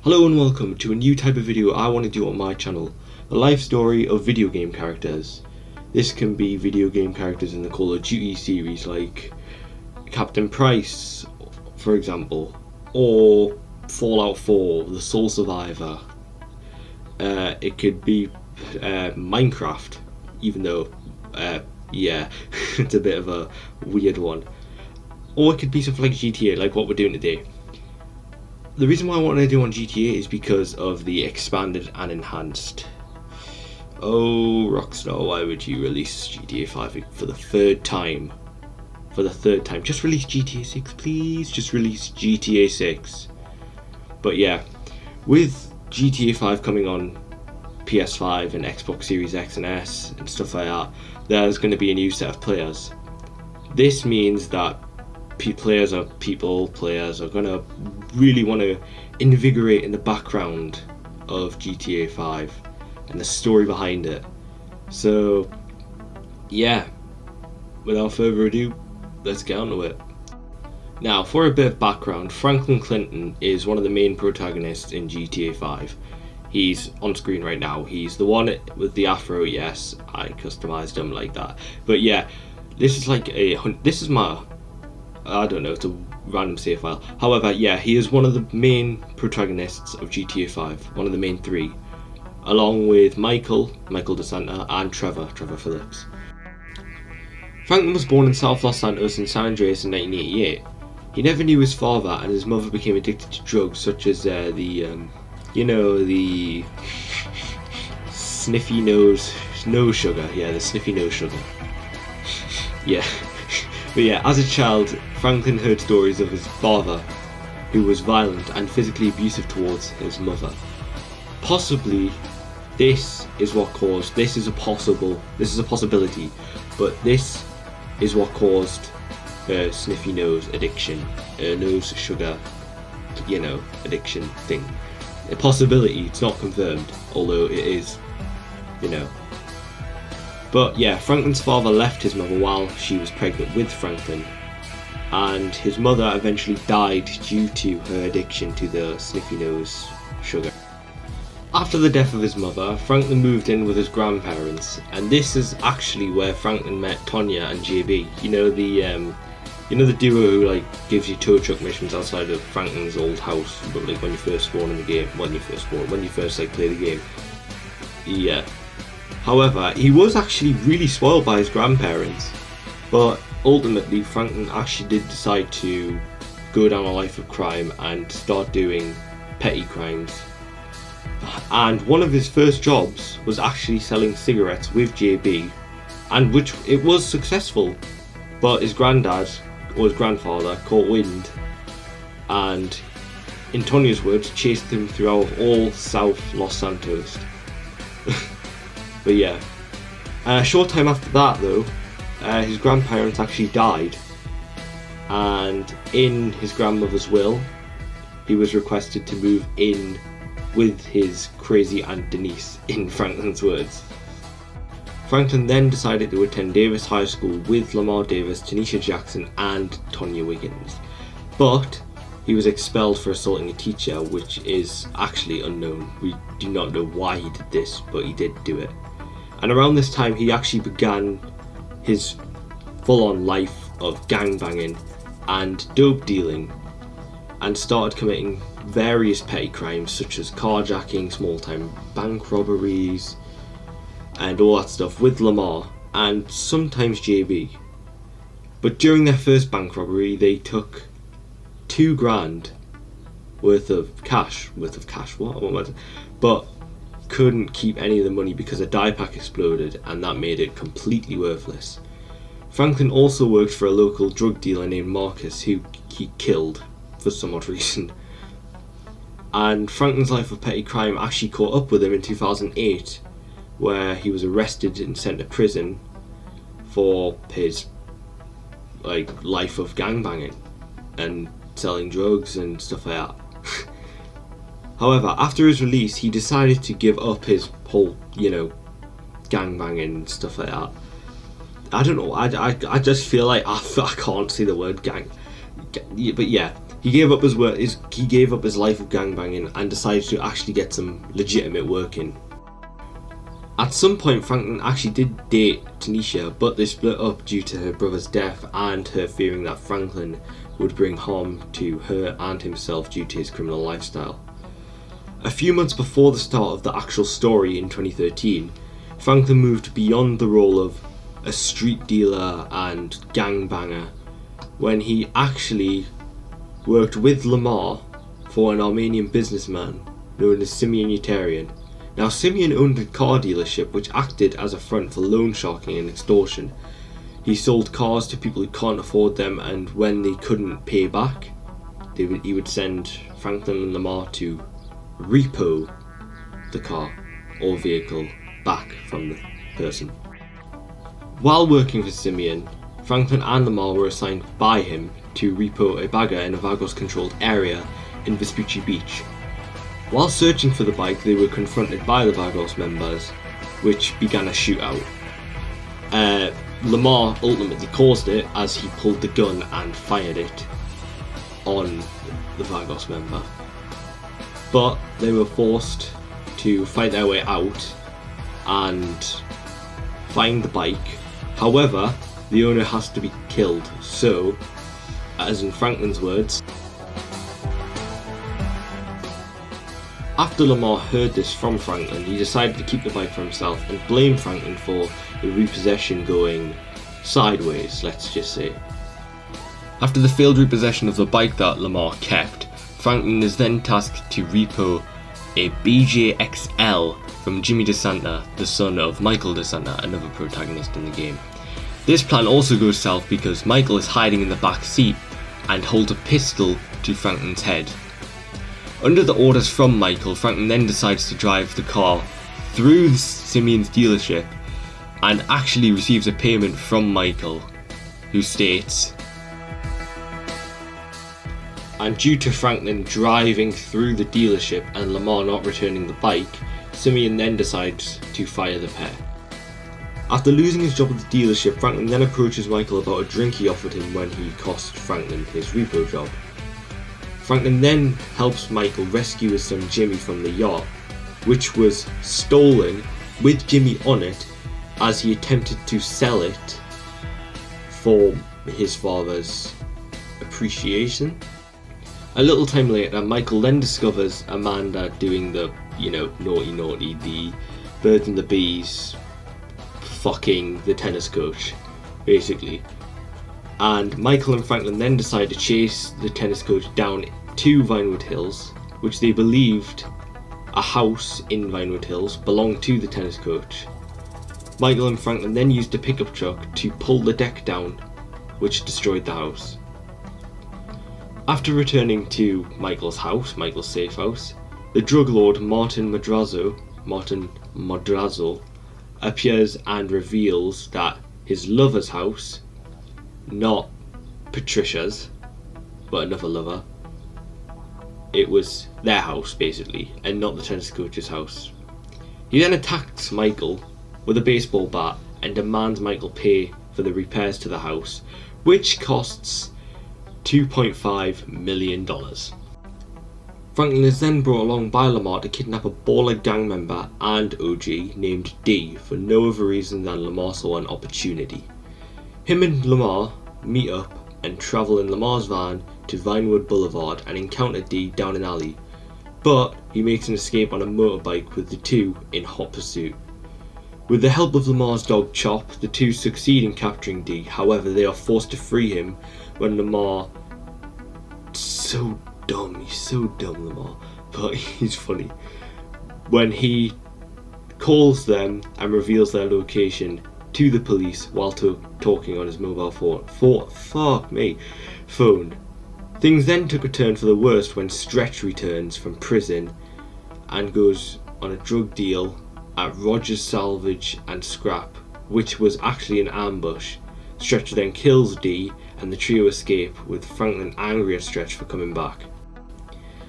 Hello and welcome to a new type of video I want to do on my channel, a life story of video game characters. This can be video game characters in the Call of Duty series like Captain Price, for example, or Fallout 4, The Sole Survivor. It could be Minecraft, even though, it's a bit of a weird one. Or it could be something like GTA, like what we're doing today. The reason why I want to do on GTA is because of the expanded and enhanced. Oh, Rockstar, why would you release GTA 5 for the third time? Just release GTA 6, please. Just release GTA 6. But yeah, with GTA 5 coming on PS5 and Xbox Series X and S and stuff like that, there's going to be a new set of players. This means that players are going to really want to invigorate in the background of GTA 5 and the story behind it. So yeah, without further ado, let's get on to it. Now, for a bit of background, Franklin Clinton is one of the main protagonists in GTA 5. He's on screen right now. He's the one with the afro. Yes, I customized him like that. But yeah, this is my, I don't know, it's a random save file. However, yeah, he is one of the main protagonists of GTA 5, one of the main three, along with Michael DeSanta, and Trevor Phillips. Franklin was born in South Los Santos in San Andreas in 1988. He never knew his father, and his mother became addicted to drugs such as the sniffy nose sugar. Yeah, the sniffy nose sugar. Yeah. But yeah, as a child, Franklin heard stories of his father, who was violent and physically abusive towards his mother. Possibly, this is a possibility, but this is what caused her sniffy nose addiction, her nose sugar, addiction thing. A possibility, it's not confirmed, although it is, But yeah, Franklin's father left his mother while she was pregnant with Franklin, and his mother eventually died due to her addiction to the sniffy nose sugar. After the death of his mother, Franklin moved in with his grandparents, and this is actually where Franklin met Tonya and JB. The duo who gives you tow truck missions outside of Franklin's old house, but when you first spawn in the game, when you first play the game. Yeah. However, he was actually really spoiled by his grandparents, but ultimately Franklin actually did decide to go down a life of crime and start doing petty crimes. And one of his first jobs was actually selling cigarettes with JB, and which it was successful, but his granddad or his grandfather caught wind and, in Tonya's words, chased him throughout all South Los Santos. But yeah, a short time after that though, his grandparents actually died, and in his grandmother's will, he was requested to move in with his crazy Aunt Denise, in Franklin's words. Franklin then decided to attend Davis High School with Lamar Davis, Tanisha Jackson, and Tonya Wiggins, but he was expelled for assaulting a teacher, which is actually unknown. We do not know why he did this, but he did do it. And around this time, he actually began his full-on life of gangbanging and dope dealing, and started committing various petty crimes such as carjacking, small-time bank robberies, and all that stuff with Lamar and sometimes JB. But during their first bank robbery, they took $2,000 worth of cash. But couldn't keep any of the money because a dye pack exploded, and that made it completely worthless. Franklin also worked for a local drug dealer named Marcus, who he killed for some odd reason. And Franklin's life of petty crime actually caught up with him in 2008, where he was arrested and sent to prison for his life of gangbanging and selling drugs and stuff like that. However, after his release, he decided to give up his whole, gangbanging and stuff like that. I don't know, I just feel like I can't say the word gang. But yeah, He gave up his life of gangbanging and decided to actually get some legitimate work in. At some point, Franklin actually did date Tanisha, but they split up due to her brother's death and her fearing that Franklin would bring harm to her and himself due to his criminal lifestyle. A few months before the start of the actual story in 2013, Franklin moved beyond the role of a street dealer and gangbanger when he actually worked with Lamar for an Armenian businessman known as Simeon Yetarian. Now, Simeon owned a car dealership which acted as a front for loan sharking and extortion. He sold cars to people who can't afford them, and when they couldn't pay back, he would send Franklin and Lamar to repo the car or vehicle back from the person. While working for Simeon, Franklin and Lamar were assigned by him to repo a bagger in a Vagos-controlled area in Vespucci Beach. While searching for the bike, they were confronted by the Vagos members, which began a shootout. Lamar ultimately caused it as he pulled the gun and fired it on the Vagos member. But they were forced to fight their way out and find the bike. However, the owner has to be killed, so, as in Franklin's words, after Lamar heard this from Franklin, he decided to keep the bike for himself and blamed Franklin for the repossession going sideways, let's just say. After the failed repossession of the bike that Lamar kept, Franklin is then tasked to repo a BJXL from Jimmy DeSanta, the son of Michael DeSanta, another protagonist in the game. This plan also goes south because Michael is hiding in the back seat and holds a pistol to Franklin's head. Under the orders from Michael, Franklin then decides to drive the car through Simeon's dealership and actually receives a payment from Michael, who states, and due to Franklin driving through the dealership and Lamar not returning the bike, Simeon then decides to fire the pair. After losing his job at the dealership, Franklin then approaches Michael about a drink he offered him when he cost Franklin his repo job. Franklin then helps Michael rescue his son Jimmy from the yacht, which was stolen with Jimmy on it as he attempted to sell it for his father's appreciation. A little time later, Michael then discovers Amanda doing the, naughty, the birds and the bees, fucking the tennis coach, basically. And Michael and Franklin then decide to chase the tennis coach down to Vinewood Hills, which they believed a house in Vinewood Hills belonged to the tennis coach. Michael and Franklin then used a pickup truck to pull the deck down, which destroyed the house. After returning to Michael's house, Michael's safe house, the drug lord Martin Madrazo appears and reveals that his lover's house, not Patricia's, but another lover, it was their house basically, and not the tennis coach's house. He then attacks Michael with a baseball bat and demands Michael pay for the repairs to the house, which costs $2.5 million. Franklin is then brought along by Lamar to kidnap a baller gang member and OG named D for no other reason than Lamar saw an opportunity. Him and Lamar meet up and travel in Lamar's van to Vinewood Boulevard and encounter D down an alley, but he makes an escape on a motorbike with the two in hot pursuit. With the help of Lamar's dog Chop, the two succeed in capturing D, however they are forced to free him when Lamar... he's so dumb Lamar, but he's funny. When he calls them and reveals their location to the police while talking on his mobile phone. Things then took a turn for the worst when Stretch returns from prison and goes on a drug deal at Rogers Salvage and Scrap, which was actually an ambush. Stretch then kills D and the trio escape, with Franklin angry at Stretch for coming back.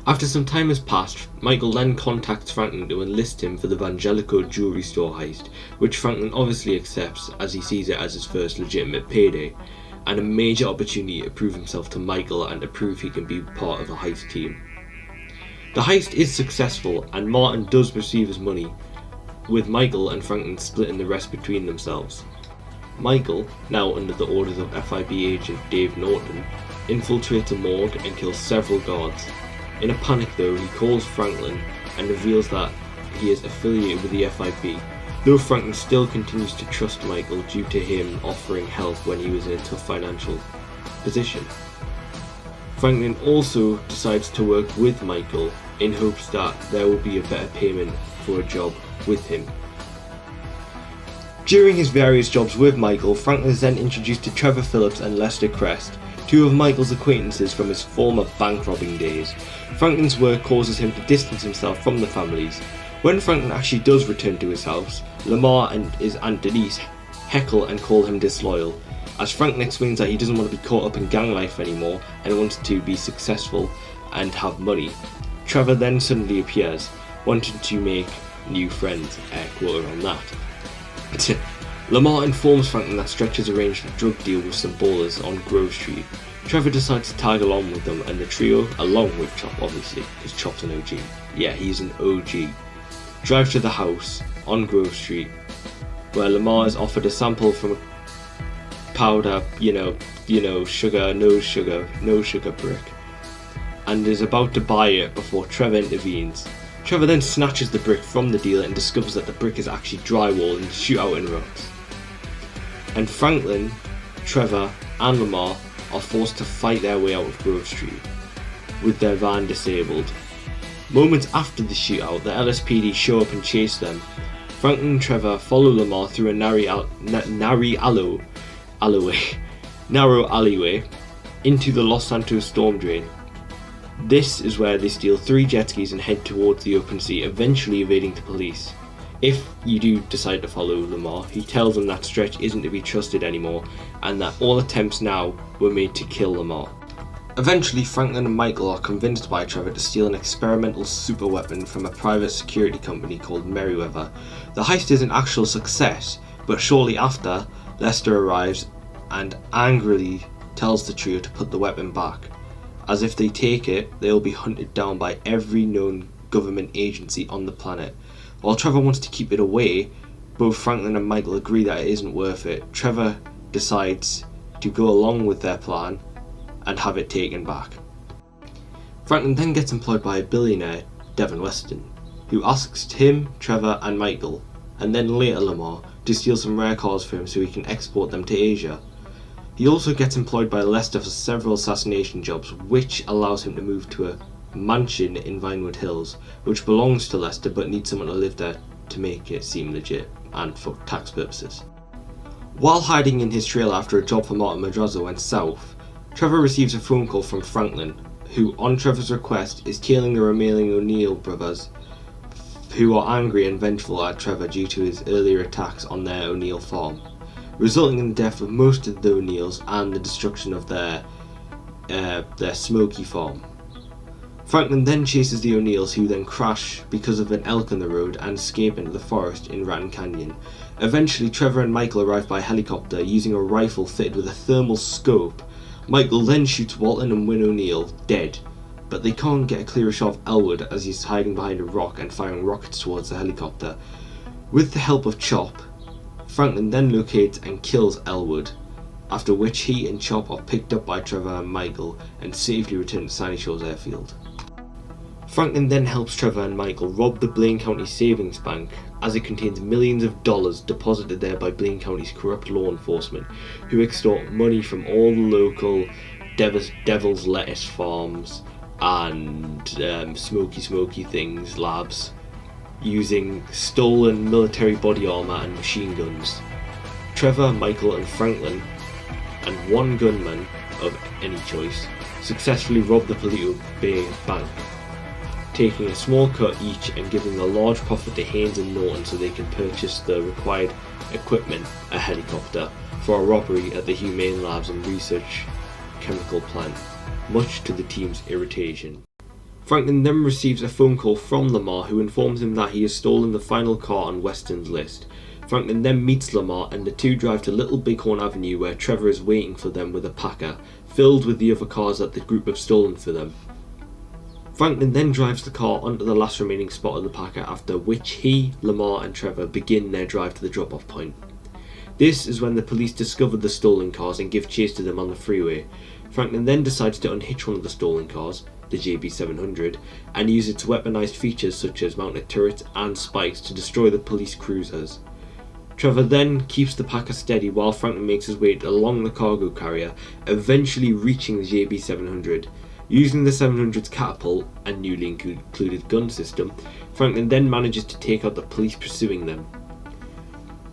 After some time has passed, Michael then contacts Franklin to enlist him for the Vangelico jewelry store heist, which Franklin obviously accepts as he sees it as his first legitimate payday, and a major opportunity to prove himself to Michael and to prove he can be part of a heist team. The heist is successful and Martin does receive his money, with Michael and Franklin splitting the rest between themselves. Michael, now under the orders of FIB agent Dave Norton, infiltrates a morgue and kills several guards. In a panic though, he calls Franklin and reveals that he is affiliated with the FIB, though Franklin still continues to trust Michael due to him offering help when he was in a tough financial position. Franklin also decides to work with Michael in hopes that there will be a better payment for a job with him. During his various jobs with Michael, Franklin is then introduced to Trevor Phillips and Lester Crest, two of Michael's acquaintances from his former bank robbing days. Franklin's work causes him to distance himself from the families. When Franklin actually does return to his house, Lamar and his Aunt Denise heckle and call him disloyal, as Franklin explains that he doesn't want to be caught up in gang life anymore and wants to be successful and have money. Trevor then suddenly appears, wanting to make new friends, air quote around that. Lamar informs Franklin that Stretch has arranged a drug deal with some ballers on Grove Street. Trevor decides to tag along with them, and the trio, along with Chop obviously, because Chop's an OG, yeah, he's an OG, drive to the house on Grove Street, where Lamar is offered a sample from a powder, sugar, no sugar brick, and is about to buy it before Trevor intervenes. Trevor then snatches the brick from the dealer and discovers that the brick is actually drywall and shootout in rocks. And Franklin, Trevor and Lamar are forced to fight their way out of Grove Street, with their van disabled. Moments after the shootout, the LSPD show up and chase them. Franklin and Trevor follow Lamar through a narrow alleyway into the Los Santos storm drain. This is where they steal 3 jet skis and head towards the open sea, eventually evading the police. If you do decide to follow Lamar, he tells them that Stretch isn't to be trusted anymore and that all attempts now were made to kill Lamar. Eventually, Franklin and Michael are convinced by Trevor to steal an experimental super weapon from a private security company called Merryweather. The heist is an actual success, but shortly after, Lester arrives and angrily tells the trio to put the weapon back, as if they take it, they'll be hunted down by every known government agency on the planet. While Trevor wants to keep it away, both Franklin and Michael agree that it isn't worth it. Trevor decides to go along with their plan and have it taken back. Franklin then gets employed by a billionaire, Devin Weston, who asks him, Trevor and Michael, and then later Lamar, to steal some rare cars for him so he can export them to Asia. He also gets employed by Lester for several assassination jobs, which allows him to move to a mansion in Vinewood Hills, which belongs to Lester but needs someone to live there to make it seem legit and for tax purposes. While hiding in his trailer after a job for Martin Madrazo went south, Trevor receives a phone call from Franklin, who on Trevor's request is tailing the remaining O'Neill brothers, who are angry and vengeful at Trevor due to his earlier attacks on their O'Neill farm, resulting in the death of most of the O'Neills and the destruction of their Smoky farm. Franklin then chases the O'Neills, who then crash because of an elk on the road and escape into the forest in Raton Canyon. Eventually, Trevor and Michael arrive by helicopter using a rifle fitted with a thermal scope. Michael then shoots Walton and Win O'Neill dead, but they can't get a clearer shot of Elwood as he's hiding behind a rock and firing rockets towards the helicopter. With the help of Chop, Franklin then locates and kills Elwood, after which he and Chop are picked up by Trevor and Michael and safely returned to Sandy Shores Airfield. Franklin then helps Trevor and Michael rob the Blaine County Savings Bank, as it contains millions of dollars deposited there by Blaine County's corrupt law enforcement, who extort money from all the local Devil's Lettuce farms and smoky things labs, using stolen military body armor and machine guns. Trevor, Michael and Franklin, and one gunman of any choice, successfully rob the Paleto Bay Bank, taking a small cut each and giving a large profit to Haynes and Norton so they can purchase the required equipment, a helicopter, for a robbery at the Humane Labs and Research Chemical Plant, much to the team's irritation. Franklin then receives a phone call from Lamar, who informs him that he has stolen the final car on Weston's list. Franklin then meets Lamar and the two drive to Little Bighorn Avenue where Trevor is waiting for them with a Packer, filled with the other cars that the group have stolen for them. Franklin then drives the car onto the last remaining spot of the Packer, after which he, Lamar and Trevor begin their drive to the drop-off point. This is when the police discover the stolen cars and give chase to them on the freeway. Franklin then decides to unhitch one of the stolen cars, the JB700, and use its weaponized features such as mounted turrets and spikes to destroy the police cruisers. Trevor then keeps the Packer steady while Franklin makes his way along the cargo carrier, eventually reaching the JB700. Using the 700's catapult and newly included gun system, Franklin then manages to take out the police pursuing them.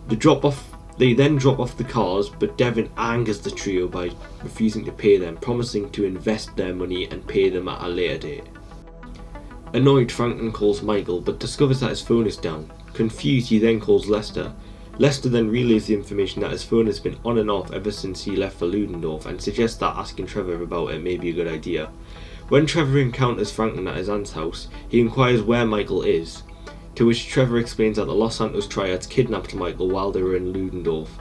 They then drop off the cars, but Devin angers the trio by refusing to pay them, promising to invest their money and pay them at a later date. Annoyed, Franklin calls Michael, but discovers that his phone is down. Confused, he then calls Lester. Lester then relays the information that his phone has been on and off ever since he left for Ludendorff, and suggests that asking Trevor about it may be a good idea. When Trevor encounters Franklin at his aunt's house, he inquires where Michael is, to which Trevor explains that the Los Santos Triads kidnapped Michael while they were in Ludendorff.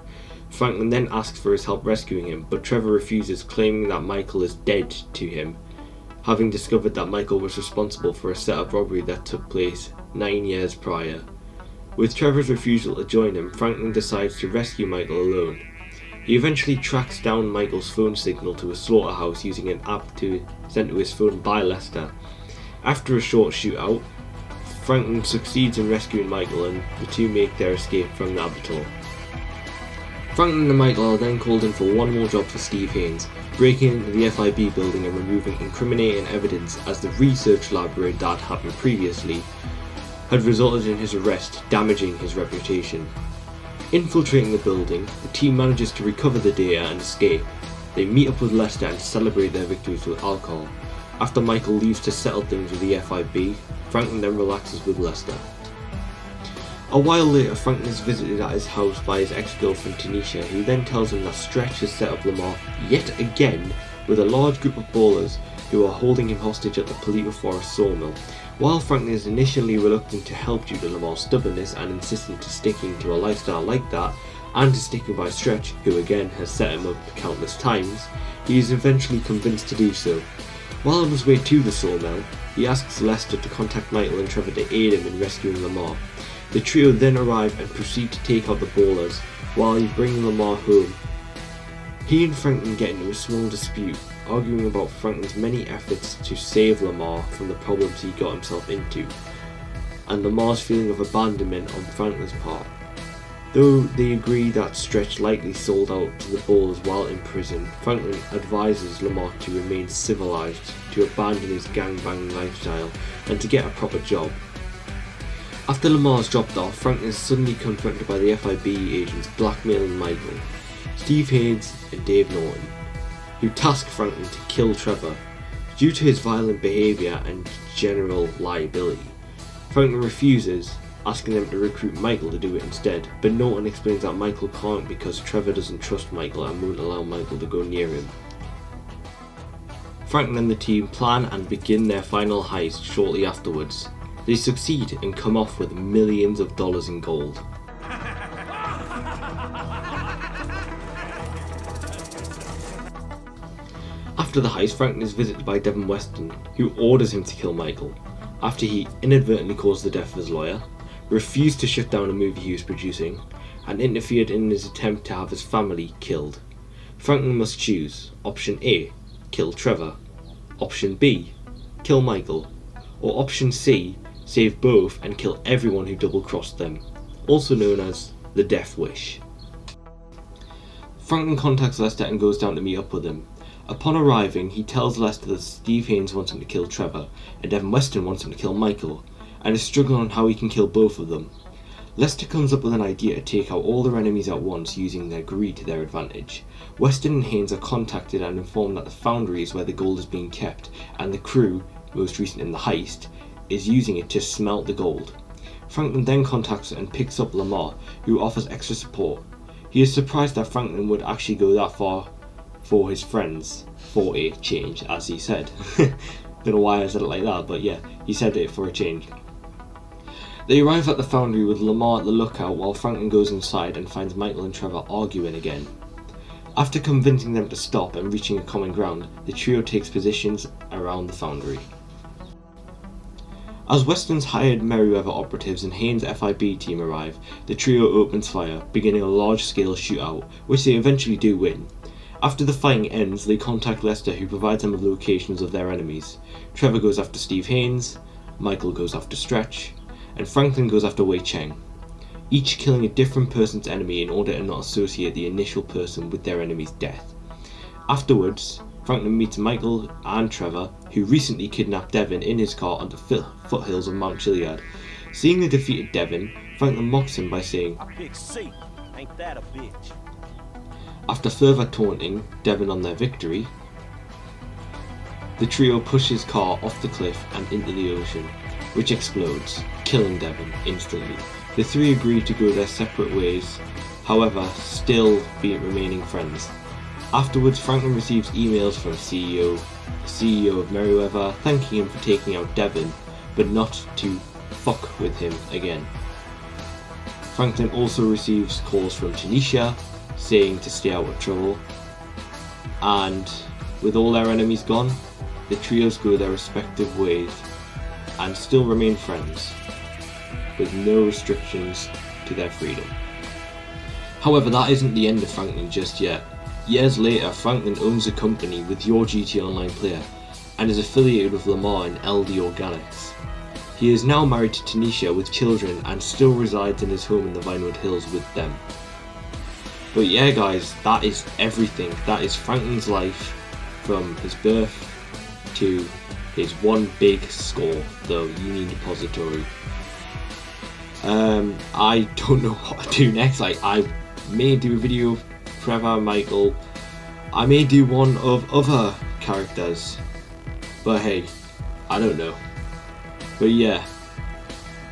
Franklin then asks for his help rescuing him, but Trevor refuses, claiming that Michael is dead to him, having discovered that Michael was responsible for a set-up robbery that took place 9 years prior. With Trevor's refusal to join him, Franklin decides to rescue Michael alone. He eventually tracks down Michael's phone signal to a slaughterhouse using an app sent to his phone by Lester. After a short shootout, Franklin succeeds in rescuing Michael and the two make their escape from the abattoir. Franklin and Michael are then called in for one more job for Steve Haynes, breaking into the FIB building and removing incriminating evidence, as the research lab raid that happened previously had resulted in his arrest, damaging his reputation. Infiltrating the building, the team manages to recover the data and escape. They meet up with Lester and celebrate their victories with alcohol. After Michael leaves to settle things with the FIB, Franklin then relaxes with Lester. A while later, Franklin is visited at his house by his ex-girlfriend Tanisha, who then tells him that Stretch has set up Lamar yet again with a large group of ballers who are holding him hostage at the Paleto Forest sawmill. While Franklin is initially reluctant to help due to Lamar's stubbornness and insisting to sticking to a lifestyle like that, and to sticking by Stretch, who again has set him up countless times, he is eventually convinced to do so. While on his way to the sawmill, he asks Lester to contact Michael and Trevor to aid him in rescuing Lamar. The trio then arrive and proceed to take out the ballers, while he brings Lamar home. He and Franklin get into a small dispute, arguing about Franklin's many efforts to save Lamar from the problems he got himself into, and Lamar's feeling of abandonment on Franklin's part. Though they agree that Stretch likely sold out to the ballers while in prison, Franklin advises Lamar to remain civilized, to abandon his gangbanging lifestyle, and to get a proper job. After Lamar's dropped off, Franklin is suddenly confronted by the FIB agents blackmailing Michael, Steve Haynes and Dave Norton, who task Franklin to kill Trevor. Due to his violent behaviour and general liability, Franklin refuses, asking them to recruit Michael to do it instead, but Norton explains that Michael can't because Trevor doesn't trust Michael and won't allow Michael to go near him. Franklin and the team plan and begin their final heist shortly afterwards. They succeed and come off with millions of dollars in gold. After the heist, Franklin is visited by Devin Weston, who orders him to kill Michael, after he inadvertently caused the death of his lawyer, refused to shut down a movie he was producing, and interfered in his attempt to have his family killed. Franklin must choose option A, kill Trevor, option B, kill Michael, or option C, save both and kill everyone who double-crossed them, also known as the Death Wish. Franklin contacts Lester and goes down to meet up with him. Upon arriving, he tells Lester that Steve Haynes wants him to kill Trevor, and Devin Weston wants him to kill Michael, and is struggling on how he can kill both of them. Lester comes up with an idea to take out all their enemies at once, using their greed to their advantage. Weston and Haynes are contacted and informed that the foundry is where the gold is being kept, and the crew, most recent in the heist, is using it to smelt the gold. Franklin then contacts and picks up Lamar, who offers extra support. He is surprised that Franklin would actually go that far for his friends, for a change, as he said. Don't know why I said it like that, but yeah, he said it for a change. They arrive at the foundry with Lamar at the lookout while Franklin goes inside and finds Michael and Trevor arguing again. After convincing them to stop and reaching a common ground, the trio takes positions around the foundry. As Weston's hired Merryweather operatives and Haynes' FIB team arrive, the trio opens fire, beginning a large-scale shootout, which they eventually do win. After the fighting ends, they contact Lester, who provides them with locations of their enemies. Trevor goes after Steve Haynes, Michael goes after Stretch, and Franklin goes after Wei Cheng, each killing a different person's enemy in order to not associate the initial person with their enemy's death. Afterwards, Franklin meets Michael and Trevor, who recently kidnapped Devin in his car on the foothills of Mount Chiliad. Seeing the defeated Devin, Franklin mocks him by saying, "I pick C. Ain't that a bitch?" After further taunting Devin on their victory, the trio push his car off the cliff and into the ocean, which explodes, killing Devin instantly. The three agree to go their separate ways, however, still remaining friends. Afterwards, Franklin receives emails from the CEO of Merryweather, thanking him for taking out Devin, but not to fuck with him again. Franklin also receives calls from Tanisha, saying to stay out of trouble, and with all their enemies gone, the trios go their respective ways and still remain friends, with no restrictions to their freedom. However, that isn't the end of Franklin just yet. Years later, Franklin owns a company with Your GT Online Player and is affiliated with Lamar and LD Organics. He is now married to Tanisha with children and still resides in his home in the Vinewood Hills with them. But yeah guys, that is everything. That is Franklin's life from his birth to his one big score, the Union Depository. I don't know what to do next. I may do a video of Trevor, Michael. I may do one of other characters. But hey, I don't know. But yeah,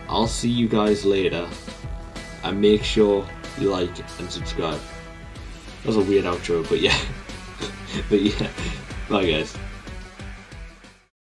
I'll see you guys later. And make sure you like and subscribe. That was a weird outro, but yeah. But yeah, bye guys.